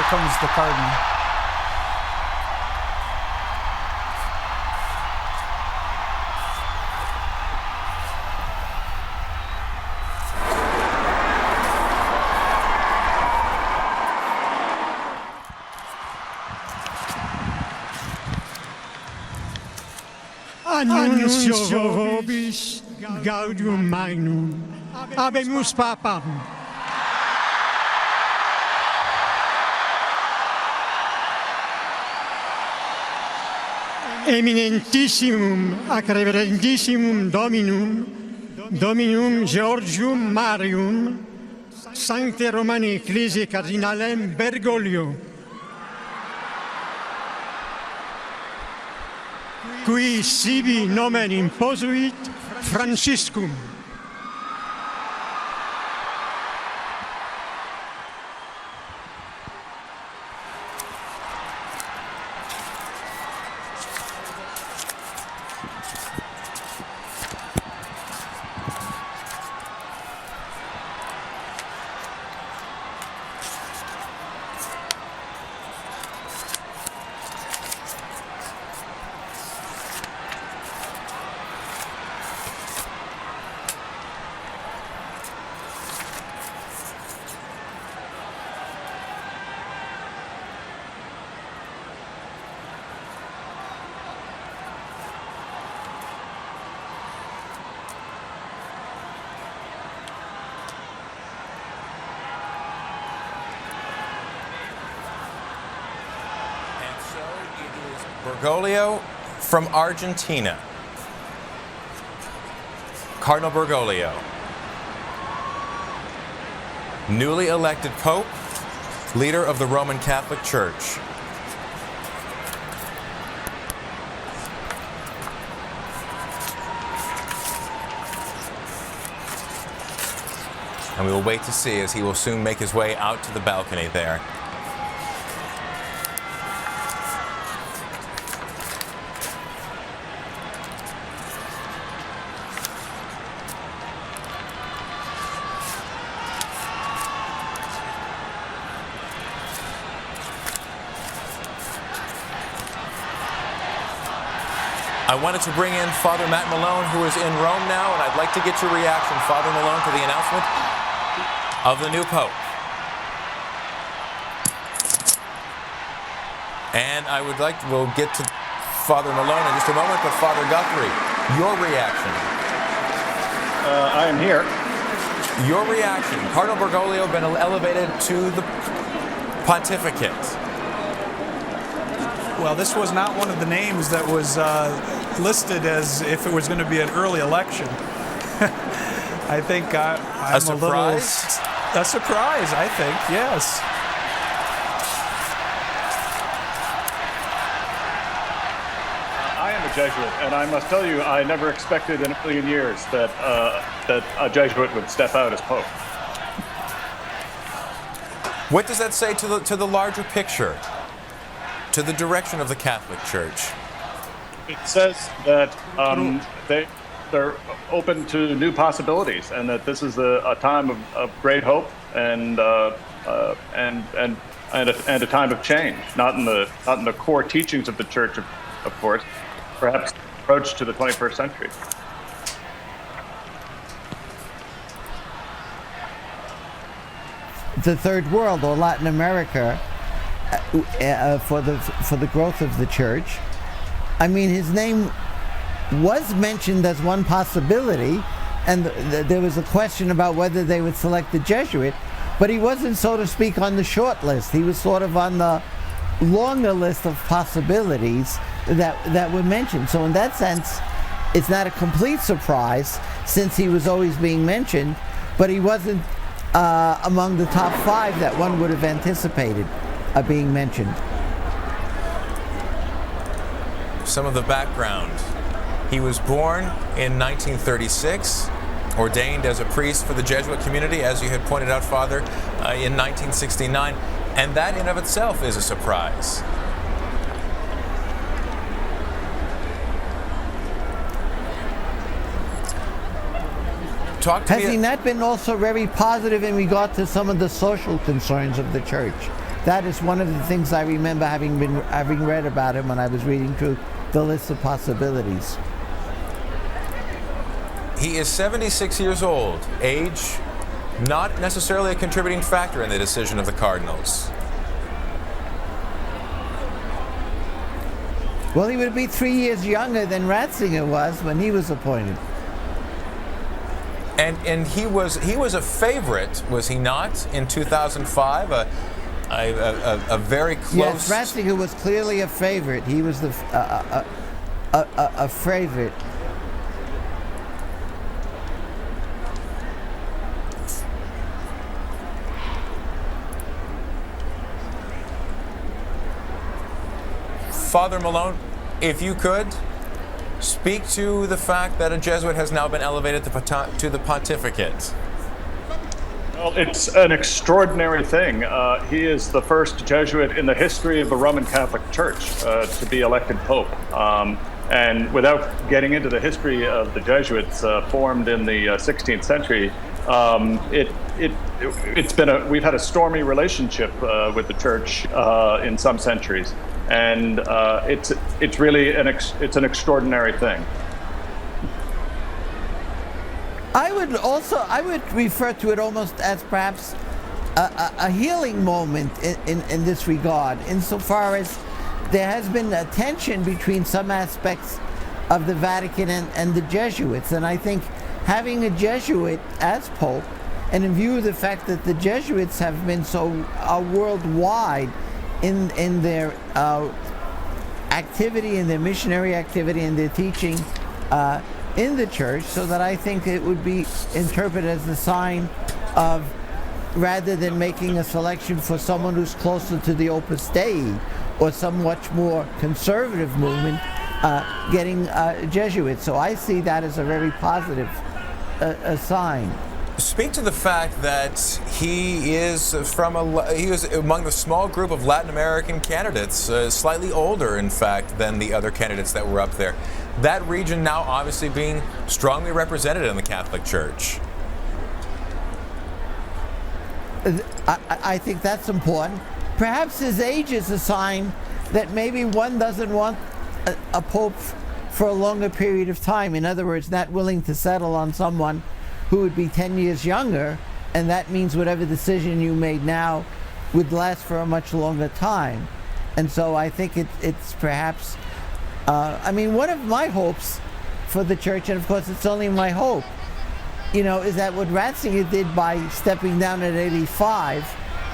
comes the Cardinal. Annuncio vobis gaudium magnum, habemus papam. Eminentissimum ac reverendissimum Dominum Georgium Marium, Sancte Romani Ecclesiae Cardinalem Bergoglio, qui sibi nomen imposuit Franciscum. Bergoglio from Argentina. Cardinal Bergoglio, newly elected Pope, leader of the Roman Catholic Church. And we will wait to see as he will soon make his way out to the balcony there. I wanted to bring in Father Matt Malone, who is in Rome now, and I'd like to get your reaction, Father Malone, to the announcement of the new Pope. And I would like to, we'll get to Father Malone in just a moment, but Father Guthrie, your reaction. I am here. Your reaction. Cardinal Bergoglio been elevated to the pontificate. Well, this was not one of the names that was listed as if it was going to be an early election. I think I'm a surprise? A surprise, I think, yes. I am a Jesuit, and I must tell you, I never expected in a million years that a Jesuit would step out as Pope. What does that say to the larger picture, to the direction of the Catholic Church? It says that they're open to new possibilities, and that this is a time of great hope and a time of change. Not in the core teachings of the Church, of course, perhaps approach to the 21st century. The Third World or Latin America for the growth of the Church. I mean, his name was mentioned as one possibility, and there was a question about whether they would select a Jesuit, but he wasn't, so to speak, on the short list. He was sort of on the longer list of possibilities that were mentioned. So in that sense, it's not a complete surprise, since he was always being mentioned, but he wasn't among the top 5 that one would have anticipated being mentioned. Some of the background. He was born in 1936, ordained as a priest for the Jesuit community, as you had pointed out, Father, in 1969, and that in of itself is a surprise. Has he not been also very positive in regard to some of the social concerns of the Church? that is one of the things I remember having read about him when I was reading through the list of possibilities. He is 76 years old. Age, not necessarily a contributing factor in the decision of the cardinals. Well, he would be 3 years younger than Ratzinger was when he was appointed. And he was a favorite, was he not, in 2005? A very close. Yes, Ratzinger was clearly a favorite. He was a favorite. Father Malone, if you could, speak to the fact that a Jesuit has now been elevated to the pontificate. Well, it's an extraordinary thing. He is the first Jesuit in the history of the Roman Catholic Church to be elected Pope. And without getting into the history of the Jesuits formed in the 16th century, we've had a stormy relationship with the Church in some centuries. And it's really an extraordinary thing. I would refer to it almost as perhaps a healing moment in this regard, insofar as there has been a tension between some aspects of the Vatican and the Jesuits. And I think having a Jesuit as Pope, and in view of the fact that the Jesuits have been so worldwide in their activity, in their missionary activity, and their teaching in the church, so that I think it would be interpreted as a sign of, rather than making a selection for someone who's closer to the Opus Dei or some much more conservative movement, getting Jesuits. So I see that as a very positive sign. Speak to the fact that he is among the small group of Latin American candidates, slightly older, in fact, than the other candidates that were up there. That region now obviously being strongly represented in the Catholic Church. I think that's important. Perhaps his age is a sign that maybe one doesn't want a pope for a longer period of time. In other words, not willing to settle on someone who would be 10 years younger, and that means whatever decision you made now would last for a much longer time. And so I think it's perhaps, one of my hopes for the church, and of course it's only my hope, is that what Ratzinger did by stepping down at 85,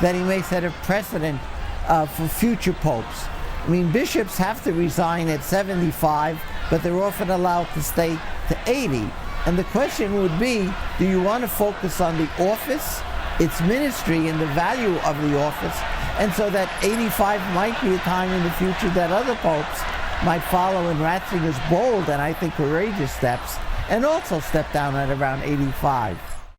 that he may set a precedent for future popes. Bishops have to resign at 75, but they're often allowed to stay to 80. And the question would be, do you want to focus on the office, its ministry, and the value of the office? And so that 85 might be a time in the future that other popes might follow in Ratzinger's bold and I think courageous steps, and also step down at around 85.